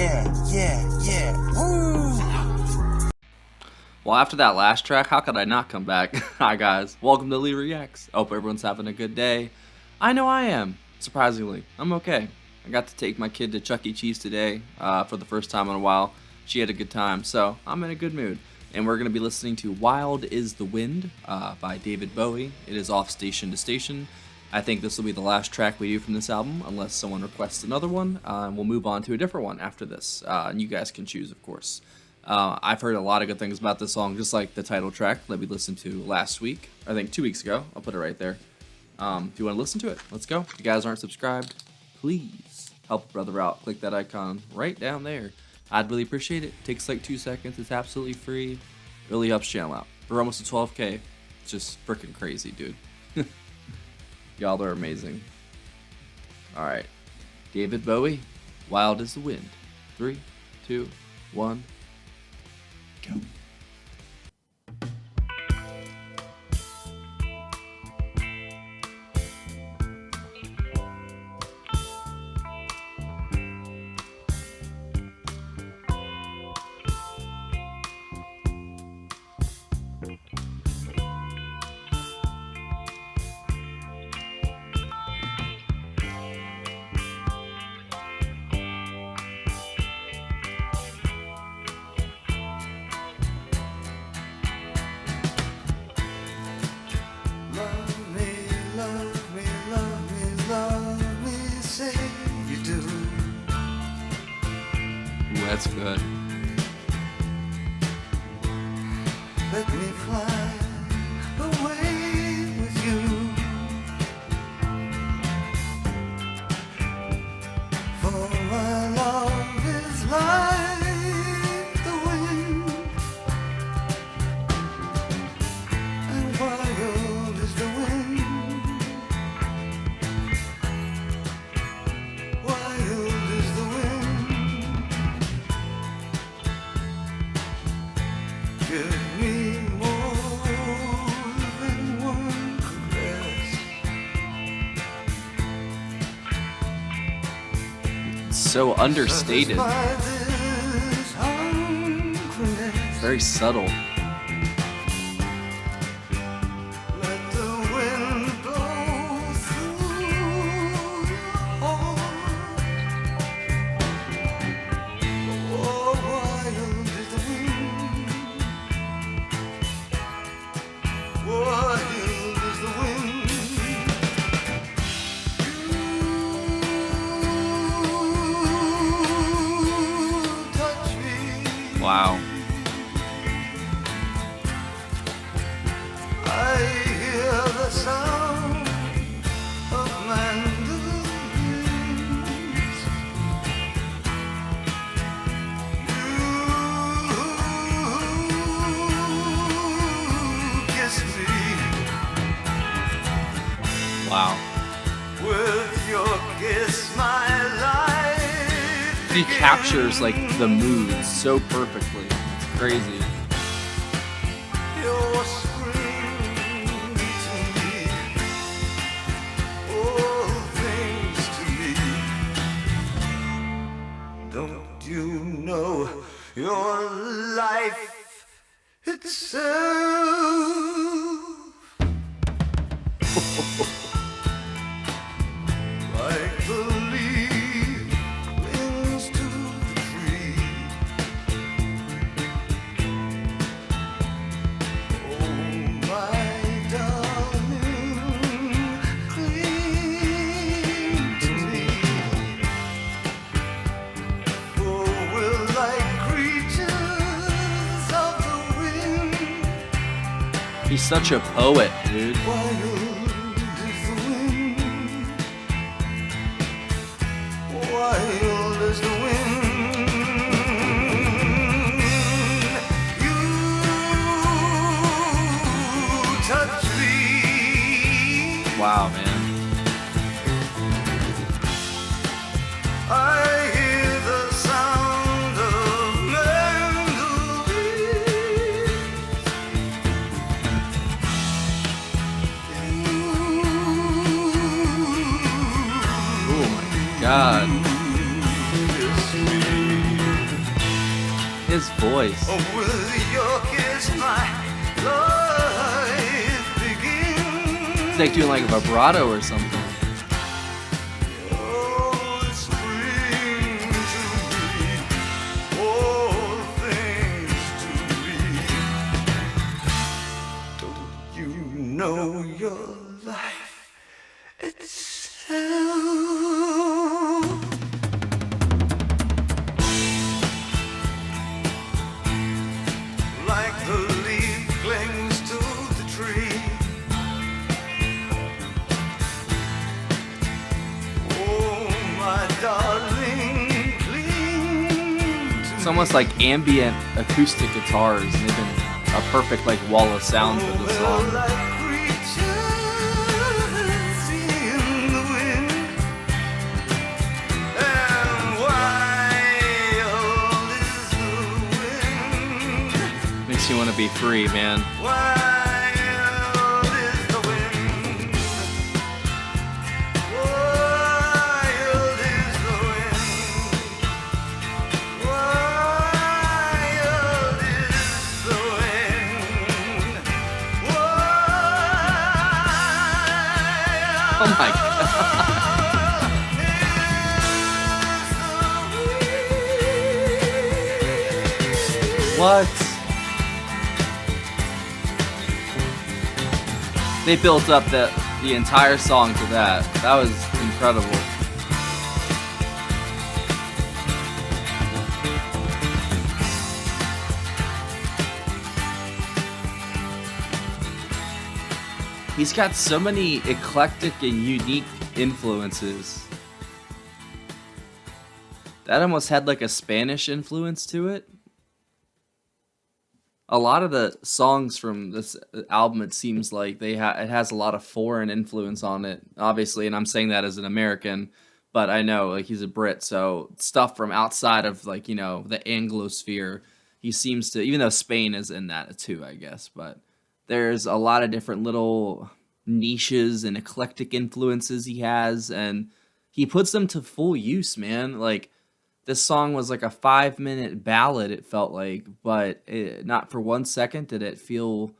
yeah. Woo! Well, after that last track, how could I not come back? Hi guys, welcome to Lee Reacts. Hope everyone's having a good day. I know I am, surprisingly. I'm okay. I got to take my kid to Chuck E. Cheese today for the first time in a while. She had a good time, so I'm in a good mood. And we're going to be listening to Wild is the Wind by David Bowie. It is off Station to Station. I think this will be the last track we do from this album, unless someone requests another one. And we'll move on to a different one after this. And you guys can choose, of course. I've heard a lot of good things about this song, just like the title track that we listened to last week. I think 2 weeks ago. I'll put it right there. If you want to listen to it, let's go. If you guys aren't subscribed, please help a brother out. Click that icon right down there. I'd really appreciate it. Takes like 2 seconds. It's absolutely free. Really helps channel out. We're almost to 12K. It's just freaking crazy, dude. Y'all are amazing. Alright. David Bowie, Wild is the Wind. 3, 2, 1, go. That's good. Let me fly away with you, for my love is like the wind, and wild is the wind, wild is the wind. Give me more than one caress. It's so understated. Very subtle. Let the wind blow through your heart. Oh, wild is the wind. Wild is the wind. You touch me. Wow. I hear the sound of mandolins. You kiss me. Wow. With your kiss, my life. He captures like the mood so perfectly. It's crazy. Your spring to me, all things to me. Don't you know your life itself? Like the leaf clings to the tree. Oh, my darling, cling to me. For we're like creatures of the wind. He's such a poet, dude. Wild is the wind. Wild is the wind. You touch me. Wow, man. I hear the sound of mandolins. His voice. Oh, with your kiss, my life begins. It's like doing like a vibrato or something. Oh, it's spring to me, all things to me. Don't you know your life itself? Like the leaf clings to the tree. Oh, my darling, cling to It's almost like ambient acoustic guitars, and they've been a perfect like wall of sound for this song. like creatures in the wind, and wild is the wind. Makes you want to be free, man. Wild is the wind. Wild is the wind. Wild is the wind. Oh my god. What? They built up the entire song to that. That was incredible. He's got so many eclectic and unique influences. That almost had like a Spanish influence to it. A lot of the songs from this album, it seems like it has a lot of foreign influence on it, obviously, and I'm saying that as an American, but I know like he's a Brit, so stuff from outside of like, you know, the Anglosphere, he seems to, even though Spain is in that too, I guess, but there's a lot of different little niches and eclectic influences he has, and he puts them to full use, man. Like, this song was like a 5-minute ballad, it felt like, but not for 1 second did it feel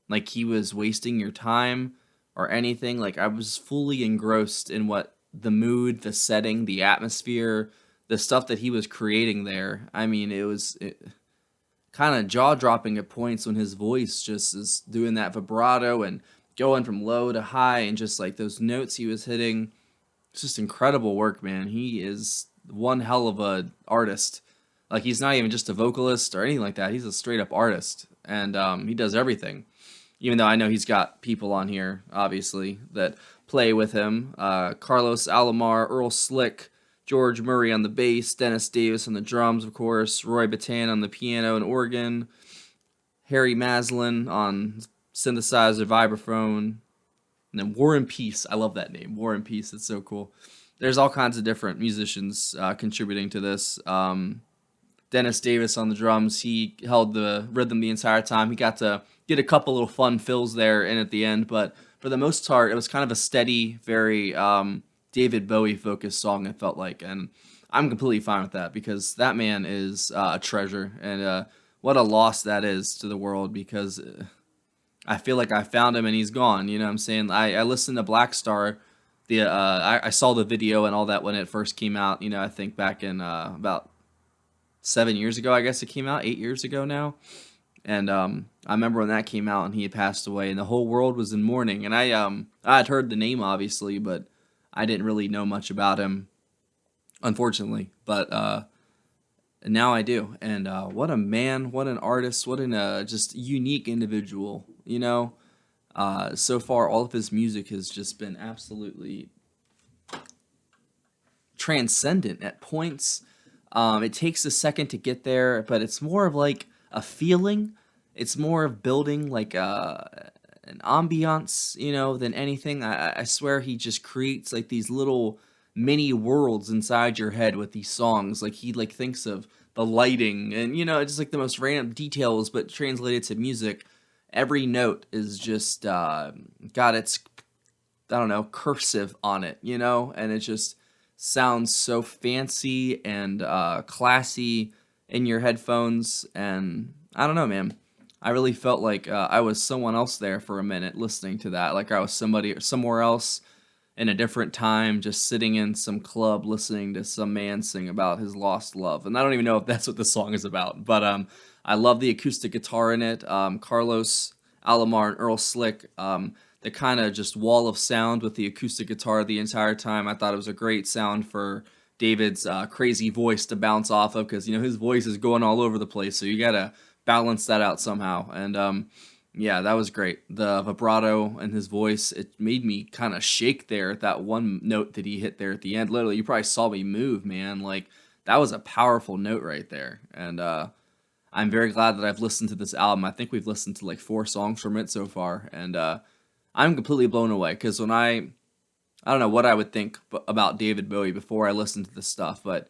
like he was wasting your time or anything. Like, I was fully engrossed in what the mood, the setting, the atmosphere, the stuff that he was creating there. I mean, it was kind of jaw-dropping at points when his voice just is doing that vibrato and going from low to high, and just like those notes he was hitting. It's just incredible work, man. He is one hell of a artist. Like, he's not even just a vocalist or anything like that. He's a straight up artist, and he does everything. Even though I know he's got people on here, obviously, that play with him. Carlos Alomar, Earl Slick, George Murray on the bass, Dennis Davis on the drums, of course, Roy Batan on the piano and organ, Harry Maslin on synthesizer, vibraphone, and then War and Peace. I love that name, War and Peace. It's so cool. There's all kinds of different musicians contributing to this. Dennis Davis on the drums. He held the rhythm the entire time. He got to get a couple little fun fills there in at the end, but for the most part, it was kind of a steady, very David Bowie focused song, it felt like, and I'm completely fine with that because that man is a treasure, and what a loss that is to the world, because I feel like I found him and he's gone. You know what I'm saying? I listened to Black Star. I saw the video and all that when it first came out. You know, I think back in about 7 years ago, I guess it came out, 8 years ago now. And I remember when that came out and he had passed away and the whole world was in mourning. And I had heard the name, obviously, but I didn't really know much about him, unfortunately. But now I do. And what a man, what an artist, what an just unique individual, you know. So far, all of his music has just been absolutely transcendent at points. It takes a second to get there, but it's more of like a feeling. It's more of building like an ambiance, you know, than anything. I swear he just creates like these little mini worlds inside your head with these songs. Like, he like thinks of the lighting and, you know, it's just like the most random details, but translated to music. Every note is just got its, I don't know, cursive on it, you know, and it just sounds so fancy and classy in your headphones, and I don't know, man. I really felt like I was someone else there for a minute listening to that, like I was somebody somewhere else in a different time, just sitting in some club listening to some man sing about his lost love. And I don't even know if that's what the song is about, but I love the acoustic guitar in it. Carlos Alomar and Earl Slick, the kind of just wall of sound with the acoustic guitar the entire time. I thought it was a great sound for David's crazy voice to bounce off of, because his voice is going all over the place, so you gotta balance that out somehow. And yeah, that was great. The vibrato in his voice, it made me kind of shake there at that one note that he hit there at the end. Literally, you probably saw me move, man. Like, that was a powerful note right there. And I'm very glad that I've listened to this album. I think we've listened to like 4 songs from it so far. And I'm completely blown away, because when I don't know what I would think about David Bowie before I listened to this stuff, but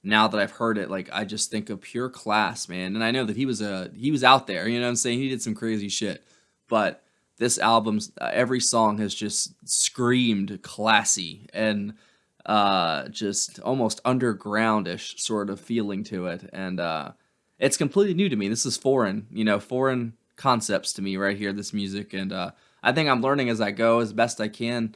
now that I've heard it, like, I just think of pure class, man. And I know that he was out there, you know what I'm saying? He did some crazy shit. But this album's every song has just screamed classy and just almost undergroundish sort of feeling to it. And it's completely new to me. This is foreign concepts to me right here, this music. And I think I'm learning as I go as best I can.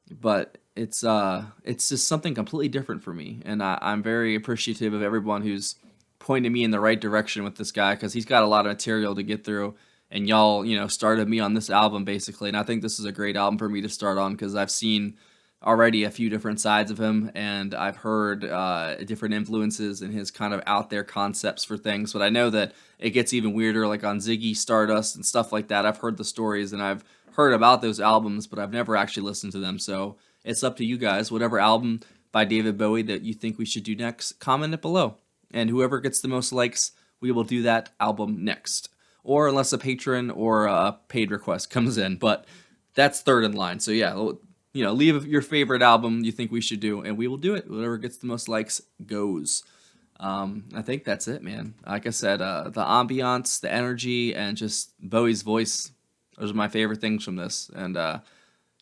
But it's just something completely different for me, and I'm very appreciative of everyone who's pointed me in the right direction with this guy, because he's got a lot of material to get through, and y'all started me on this album basically, and I think this is a great album for me to start on, because I've seen already a few different sides of him, and I've heard different influences and his kind of out there concepts for things. But I know that it gets even weirder, like on Ziggy Stardust and stuff like that. I've heard the stories and I've heard about those albums, but I've never actually listened to them. So it's up to you guys. Whatever album by David Bowie that you think we should do next, comment it below. And whoever gets the most likes, we will do that album next. Or unless a patron or a paid request comes in. But that's third in line. So yeah, leave your favorite album you think we should do, and we will do it. Whatever gets the most likes goes. I think that's it, man. Like I said, the ambiance, the energy, and just Bowie's voice, those are my favorite things from this. And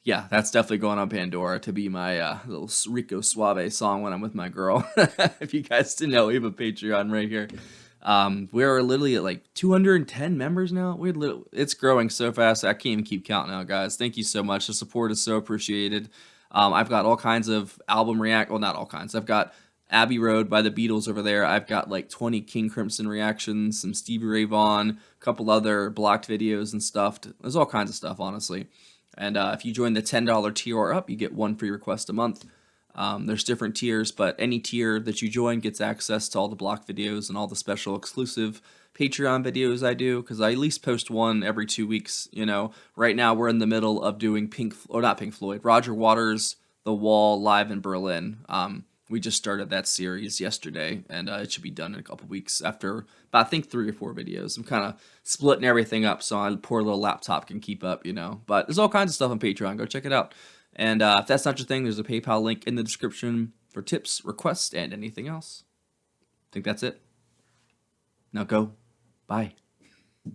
yeah, that's definitely going on Pandora to be my little Rico Suave song when I'm with my girl. If you guys didn't know, we have a Patreon right here. We're literally at like 210 members now. It's growing so fast, I can't even keep counting now, guys. Thank you so much. The support is so appreciated. I've got all kinds of album not all kinds. I've got Abbey Road by the Beatles over there. I've got like 20 King Crimson reactions, some Stevie Ray Vaughan, a couple other blocked videos and stuff. There's all kinds of stuff, honestly. And if you join the $10 tier or up, you get 1 free request a month. There's different tiers, but any tier that you join gets access to all the block videos and all the special exclusive Patreon videos I do, because I at least post one every 2 weeks. Right now we're in the middle of doing not Pink Floyd, Roger Waters' The Wall live in Berlin. We just started that series yesterday, and it should be done in a couple weeks after about, I think, 3 or 4 videos. I'm kind of splitting everything up so my poor little laptop can keep up, But there's all kinds of stuff on Patreon. Go check it out. And if that's not your thing, there's a PayPal link in the description for tips, requests, and anything else. I think that's it. Now go. Bye.